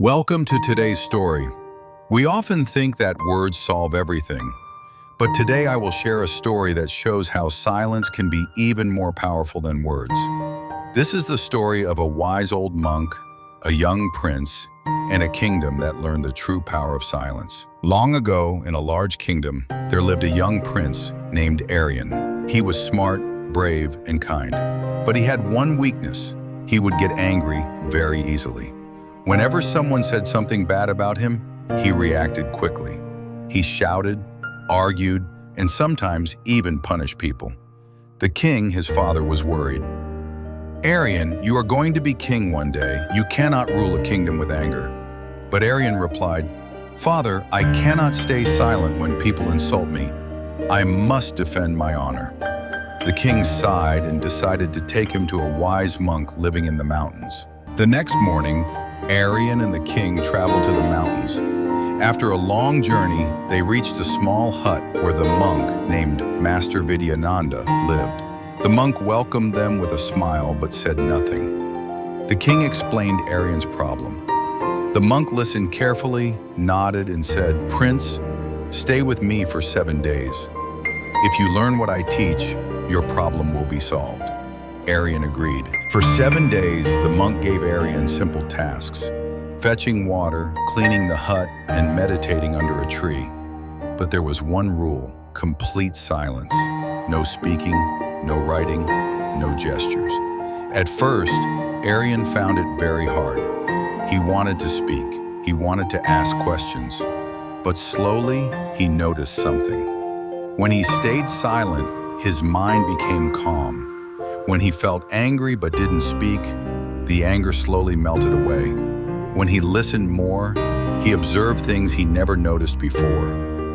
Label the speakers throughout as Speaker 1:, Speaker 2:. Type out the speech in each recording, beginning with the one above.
Speaker 1: Welcome to today's story. We often think that words solve everything, but today I will share a story that shows how silence can be even more powerful than words. This is the story of a wise old monk, a young prince, and a kingdom that learned the true power of silence. Long ago, in a large kingdom, there lived a young prince named Arian. He was smart, brave, and kind, but he had one weakness. He would get angry very easily. Whenever someone said something bad about him, he reacted quickly. He shouted, argued, and sometimes even punished people. The king, his father, was worried. "Arian, you are going to be king one day. You cannot rule a kingdom with anger." But Arian replied, "Father, I cannot stay silent when people insult me. I must defend my honor." The king sighed and decided to take him to a wise monk living in the mountains. The next morning, Arian and the king traveled to the mountains. After a long journey, they reached a small hut where the monk named Master Vidyananda lived. The monk welcomed them with a smile but said nothing. The king explained Arian's problem. The monk listened carefully, nodded, and said, "Prince, stay with me for 7 days. If you learn what I teach, your problem will be solved." Arian agreed. For 7 days, the monk gave Arian simple tasks: fetching water, cleaning the hut, and meditating under a tree. But there was one rule: complete silence. No speaking, no writing, no gestures. At first, Arian found it very hard. He wanted to speak. He wanted to ask questions. But slowly, he noticed something. When he stayed silent, his mind became calm. When he felt angry but didn't speak, the anger slowly melted away. When he listened more, he observed things he never noticed before: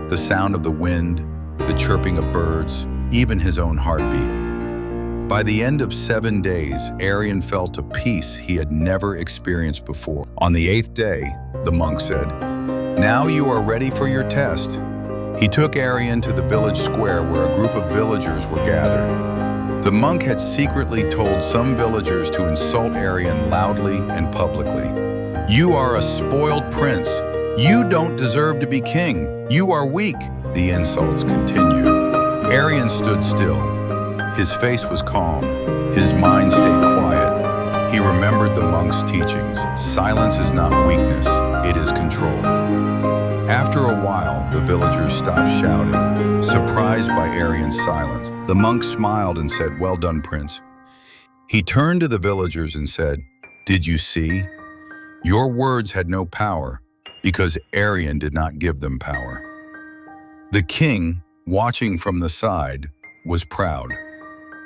Speaker 1: the sound of the wind, the chirping of birds, even his own heartbeat. By the end of 7 days, Arian felt a peace he had never experienced before. On the 8th day, the monk said, "Now you are ready for your test." He took Arian to the village square where a group of villagers were gathered. The monk had secretly told some villagers to insult Arian loudly and publicly. "You are a spoiled prince. You don't deserve to be king. You are weak." The insults continued. Arian stood still. His face was calm. His mind stayed quiet. He remembered the monk's teachings. Silence is not weakness, it is control. After a while, the villagers stopped shouting, surprised by Arian's silence. The monk smiled and said, "Well done, Prince." He turned to the villagers and said, "Did you see? Your words had no power because Arian did not give them power." The king, watching from the side, was proud.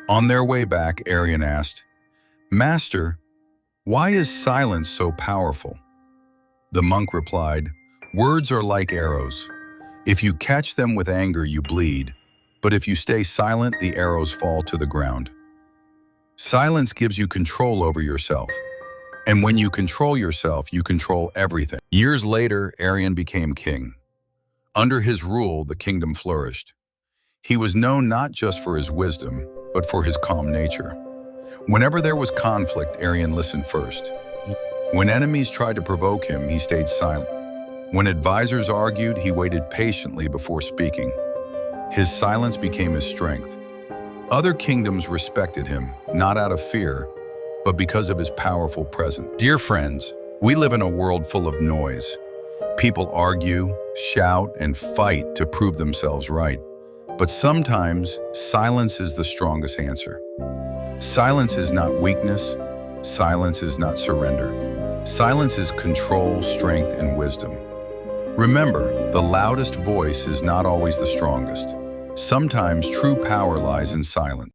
Speaker 1: On their way back, Arian asked, "Master, why is silence so powerful?" The monk replied, "Words are like arrows. If you catch them with anger, you bleed. But if you stay silent, the arrows fall to the ground." Silence gives you control over yourself. And when you control yourself, you control everything. Years later, Arian became king. Under his rule, the kingdom flourished. He was known not just for his wisdom, but for his calm nature. Whenever there was conflict, Arian listened first. When enemies tried to provoke him, he stayed silent. When advisors argued, he waited patiently before speaking. His silence became his strength. Other kingdoms respected him, not out of fear, but because of his powerful presence. Dear friends, we live in a world full of noise. People argue, shout, and fight to prove themselves right. But sometimes, silence is the strongest answer. Silence is not weakness. Silence is not surrender. Silence is control, strength, and wisdom. Remember, the loudest voice is not always the strongest. Sometimes true power lies in silence.